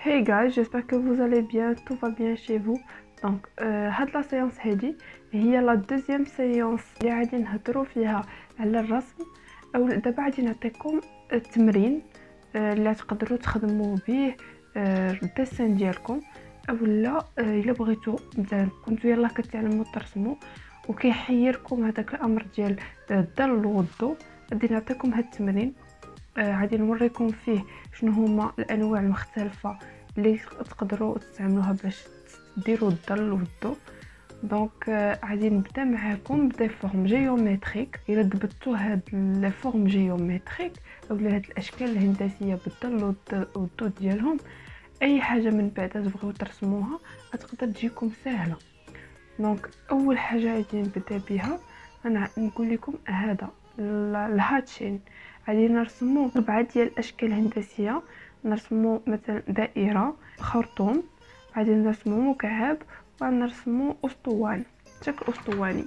Hey guys, j'espère que vous allez bien, tout va bien chez vous. Donc, هاد لا séance هادي هي لا دوزيام séance اللي غادي نهضروا فيها على الرسم. او دابا غادي نعطيكم التمرين اللي تقدروا تخدموا به الديسين ديالكم، اولا الا بغيتو مثلا كنتو يلاه كتعلموا ترسموا وكيحيركم هذاك الامر ديال الظل والضوء. غادي نعطيكم هاد التمرين، غادي نوريكم فيه شنو هما الانواع المختلفه اللي تقدروا تستعملوها باش ديروا الظل والضوء. دونك غادي نبدا معاكم بدي فورم جيومتريك. الا ضبطتوا هاد لي فورم جيومتريك اولا هاد الاشكال الهندسيه بالظل والضوء ديالهم، اي حاجه من بعد تبغيو ترسموها غتقدر تجيكم سهله. دونك اول حاجه غادي نبدا بها، انا نقول لكم هذا الهاتشين. غادي نرسمو 4 ديال الاشكال الهندسيه. نرسمو مثلا دائره، خرطوم، غادي نرسمو مكعب، ونرسمو اسطوانه، شكل اسطواني.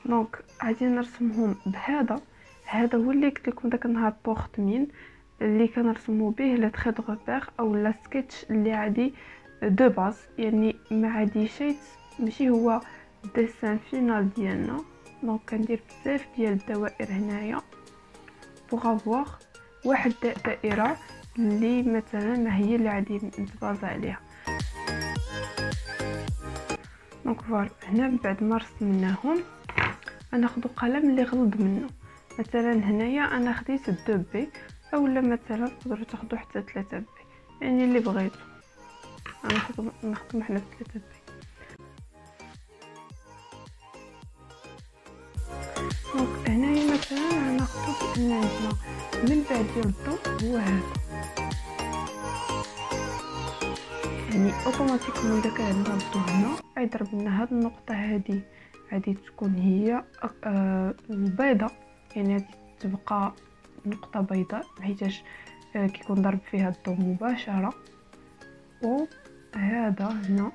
دونك غادي نرسمهم بهذا. هذا هو اللي قلت لكم داك النهار بورت مين اللي كنرسمو به لا تري دو ريبير او لا سكيتش اللي عادي دو باز، يعني ما عادي شيء ماشي هو ديسان فينال ديالنا. دونك كندير بزاف ديال الدوائر هنايا بوغ افوار واحد دائره اللي مثلا ما هي اللي غادي نتبازا عليها. دونك فوالا هنا من بعد ما رسمناهم غناخذ قلم اللي غلظ منه. مثلا هنايا انا خديت 2 بي، اولا مثلا تقدروا تاخذوا حتى 3 بي، يعني اللي بغيتو. نخدم حنا 3 بي. دونك هنايا مثلا غناخذوا بان عندنا من بعد ديال الضوء هو هذا، يعني اوتوماتيكمون اذا كان عندنا الضوء هنا غيضرب لنا هاد النقطه هذه غادي تكون هي البيضاء، يعني غادي تبقى نقطه بيضاء حيتاش كيكون ضرب فيها الضوء مباشره. وهذا هنا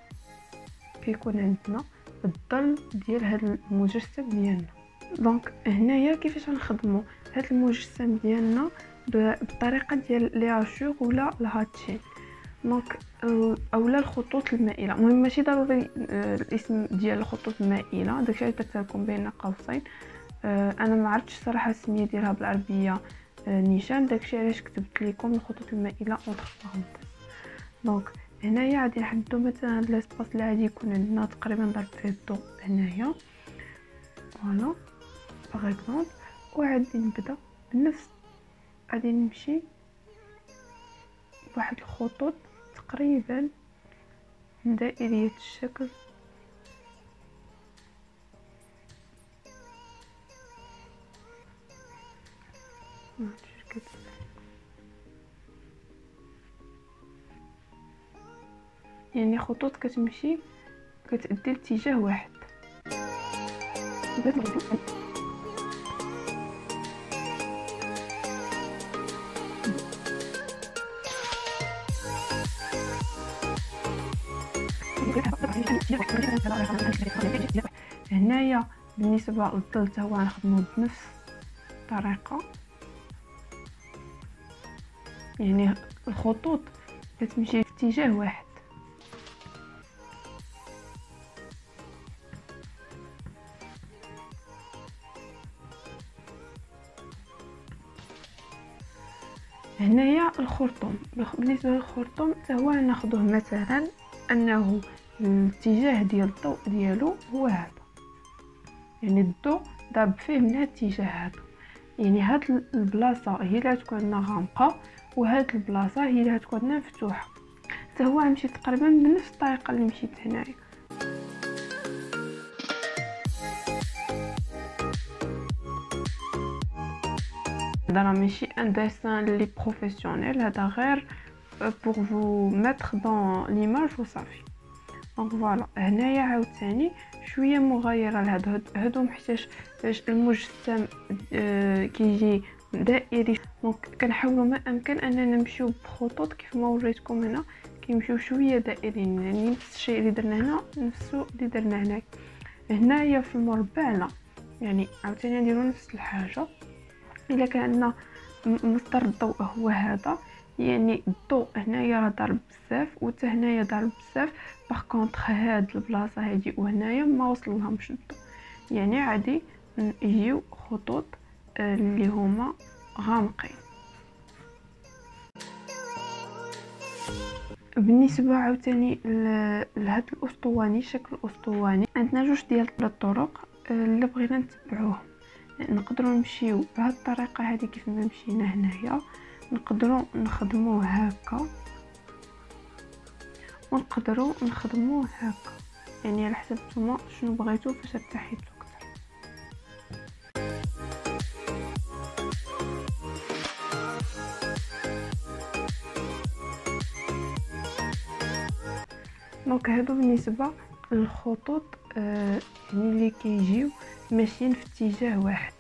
كيكون عندنا الظل ديال هذا المجسم ديالنا. دونك هنايا كيفاش غنخدموا هذا المجسم ديالنا بالطريقه ديال لي اشور ولا الهاتشين. دونك اولا الخطوط المائله، المهم ماشي ضروري الاسم ديال الخطوط المائله، داكشي اللي درت لكم بين قوسين. انا ما عرفتش صراحه السميه ديالها بالعربيه نيشان، داكشي علاش كتبت لكم الخطوط المائله اونتر بارونتيز. دونك هنايا غادي نحددوا مثلا هاد لاسباس اللي غادي يكون عندنا تقريبا ضرب فيه الضوء هنايا، فوالا باغ اكزومبل. وغادي نبدا بنفس، غادي نمشي بواحد الخطوط تقريبا دائريه الشكل. يعني خطوط كتمشي كتأدي لاتجاه واحد. هنايا بالنسبه للظل حتى هو غنخدمو بنفس الطريقه، يعني الخطوط كتمشي في اتجاه واحد. هنايا الخرطوم، بالنسبه للخرطوم حتى هو ناخذوه مثلا انه الاتجاه ديال الضوء ديالو هو هذا، يعني الضوء ضرب فيه من هذا الاتجاه هذا، يعني هاد البلاصه هي اللي غتكون لنا غامقه وهاد البلاصه هي اللي غتكون لنا مفتوحه. حتى هو غنمشي تقريبا بنفس الطريقه اللي مشيت هنايا. هذا ماشي ان ديسان لي بروفيسيونيل، هذا غير pour vous mettre dans l'image وصافي. دونك فوالا هنايا عاوتاني شويه مغايره لهاد هادو حيتاش المجسم كيجي دائري. دونك كنحاولوا ما امكن اننا نمشيو بخطوط كيف ما وريتكم هنا، كيمشيو شويه دائريين، يعني نفس الشيء اللي درنا هنا نفسه اللي درنا هناك. هنايا في المربع لا، يعني عاوتاني نديرو نفس الحاجه. الا كان عندنا مصدر الضوء هو هذا، يعني الضوء هنايا راه ضارب بزاف وتا هنايا ضارب بزاف. باغ كونطخ هاد البلاصه هادي وهنايا ما وصل لهمش الضوء، يعني عادي يجيو خطوط اللي هما غامقين. بالنسبه عاوتاني لهاد الاسطواني، شكل الاسطواني عندنا جوج ديال الطرق اللي بغينا نتبعوهم. نقدروا نمشيو بهاد الطريقه هذه كيف ما مشينا هنايا، نقدروا نخدموه هكا ونقدروا نخدموه هكا، يعني على حسب نتوما شنو بغيتو فاش ارتاحيتو اكثر. دونك هادو بالنسبه للخطوط يعني اللي كيجيو ماشيين في اتجاه واحد.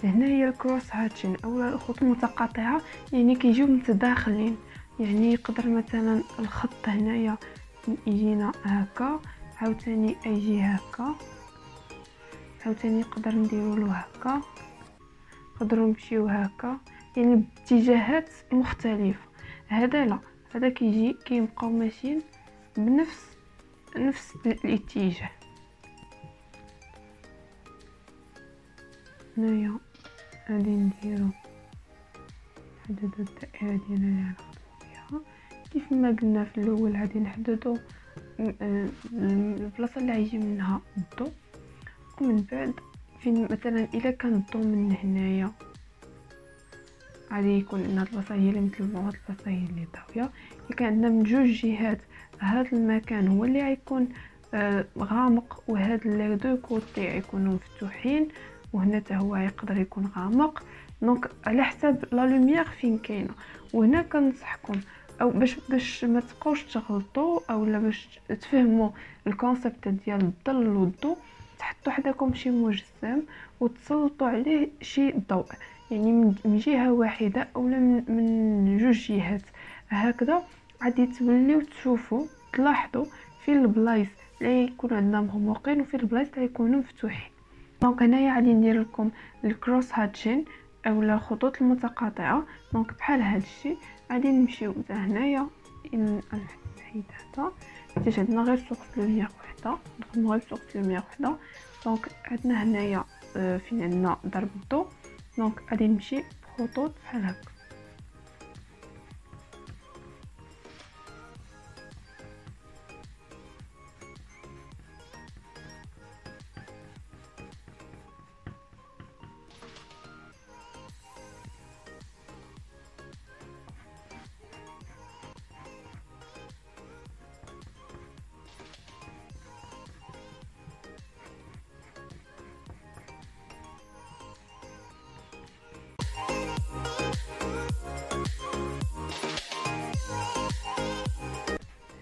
هنايا الكروس هاتشين اولا الخطوط المتقاطعه يعني كيجيو متداخلين، يعني يقدر مثلا الخط هنايا يجينا هكا، عاوتاني يجي هكا، عاوتاني نقدر نديرو له هكا، نقدروا نمشيو هكا، يعني باتجاهات مختلفه. هذا لا، هذا كيجي كيبقاو ماشيين بنفس الاتجاه. هنايا غادي نديرو نحددو الدائره ديالنا اللي غنخدمو فيها كيف ما قلنا في الاول. غادي نحددو البلاصه اللي غيجي منها الضوء، ومن بعد فين مثلا الا كان الضوء من هنايا غادي يكون ان هاد البلاصه هي اللي مثل هاد البلاصه هي اللي ضاويه. الا كان عندنا من جوج جهات هذا المكان هو اللي غيكون غامق، وهاد لي دو كوتي غيكونوا مفتوحين، وهنا حتى هو يقدر يكون غامق. دونك على حسب لا لوميير فين كاينه. وهنا كنصحكم او باش ما تبقاوش تغلطوا اولا باش تفهموا الكونسيبت ديال الظل والضوء، تحطوا حداكم شي مجسم وتسلطوا عليه شي ضوء، يعني من جهه واحده اولا من جوج جهات هكذا. غادي توليو تشوفوا تلاحظوا في البلايص اللي يكون عندنا مغموقين وفي البلايص اللي يكونوا مفتوحين. دونك هنايا غادي ندير لكم الكروس هاتشين اولا الخطوط المتقاطعه. دونك بحال هذا الشيء غادي نمشيو حتى هنايا نحيد هذا حيت عندنا غير سورس لوميير وحده، نخدمو غير سورس لوميير وحده. دونك عندنا هنايا فين عندنا ضرب الضوء، دونك غادي نمشي بخطوط بحال هكا.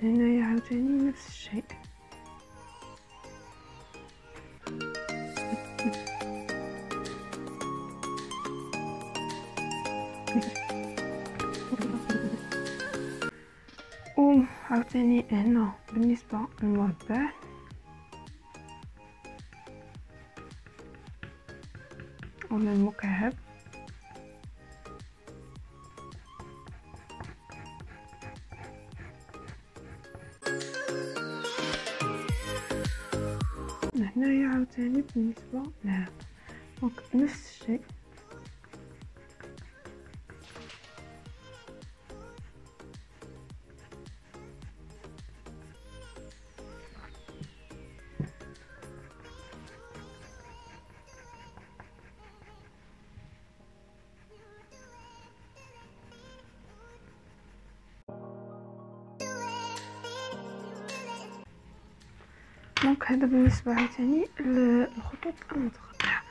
هنايا عاوتاني نفس الشيء. وعاوتاني هنا بالنسبه للمربع ولا المكعب، هنايا عاوتاني بالنسبه لهذا دونك نفس الشيء. دونك هذا بالنسبه عاوتاني للخطوط المتقاطعه.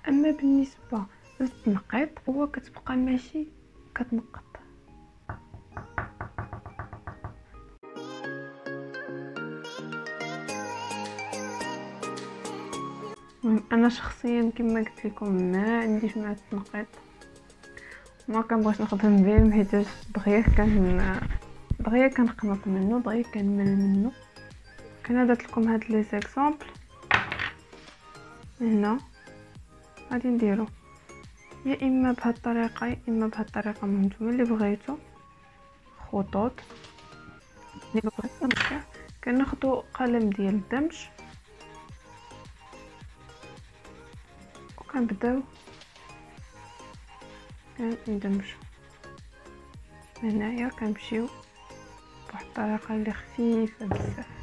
اما بالنسبه للتنقيط هو كتبقى ماشي كتنقط. انا شخصيا كما قلت لكم ما عنديش مع التنقيط، ما كنبغيش نخدم به حيت دغيا كنقنط منه، دغيا كنمل منه. كنا درت لكم هاد لي زيكزامبل هنا. غادي نديرو يا اما بهاد الطريقه يا اما بهاد الطريقه، نتوما اللي بغيتو. خطوط. كناخدو قلم ديال الدمج وكنبداو كندمجو هنايا، كنمشيو بواحد الطريقه اللي خفيفه بزاف.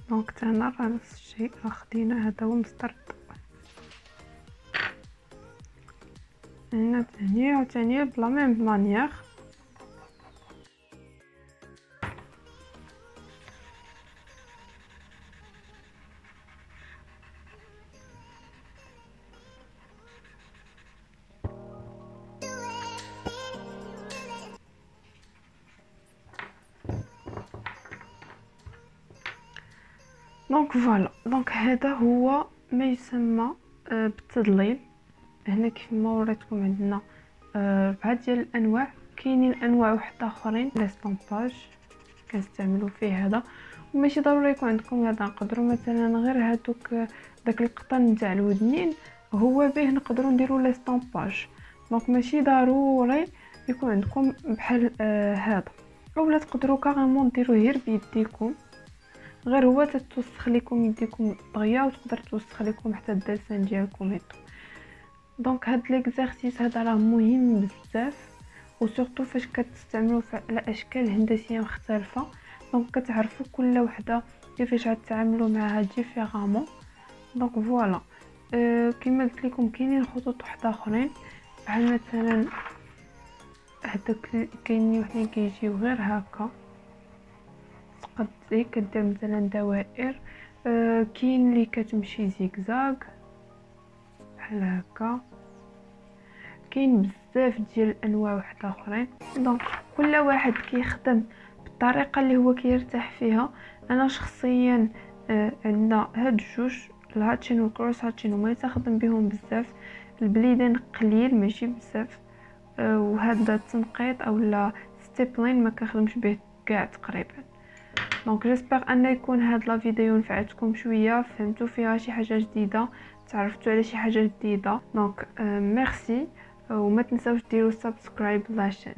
دونك تاهنا راه نفس الشيء، راه خدينا هذا هو مصدر الضوء هنا تاني عاوتاني بلا ميم مانيير. دونك فوالا، دونك هذا هو ما يسمى بالتضليل. هنا كيف ما وريتكم عندنا 4 ديال الانواع. كاينين انواع واحده اخرين ليستامباج كنستعملوا فيه هذا، وماشي ضروري يكون عندكم هذا. نقدروا مثلا غير هذوك داك القطن نتاع الودنين هو به نقدروا نديروا ليستامباج. دونك ماشي ضروري يكون عندكم بحال هذا، اولا تقدروا كارمون ديروه غير بيديكم، غير هو تتوسخ لكم يديكم دغيا وتقدر توسخ لكم حتى الدسان ديالكم هادو. دونك هاد ليكزارسيس هذا راه مهم بزاف، وسورتو فاش كتستعملوا على اشكال هندسيه مختلفه. دونك كتعرفوا كل وحده كيفاش غتعاملوا معها ديفيرامون. دونك فوالا، كما قلت لكم كاينين خطوط واحده اخرين بحال مثلا هذاك، كاينين وحدين كيجيو غير هكا، تقد هيك كدير مثلا دوائر. كاين اللي كتمشي زيكزاك بحال هكا. كاين بزاف ديال الانواع واحده اخرين. دونك كل واحد كيخدم بالطريقه اللي هو كيرتاح فيها. انا شخصيا عندنا هاد جوج، الهاتشين والكروس هاتشين، وما يتخدم بهم بزاف. البليدين قليل ماشي بزاف، وهذا التنقيط اولا ستيبلين ما كنخدمش به كاع تقريبا. دونك جيسبر ان يكون هاد لا فيديو نفعتكم شويه، فهمتوا فيها شي حاجه جديده، تعرفتوا على شي حاجه جديده. دونك ميرسي، وما تنساوش ديروا سبسكرايب لاشين.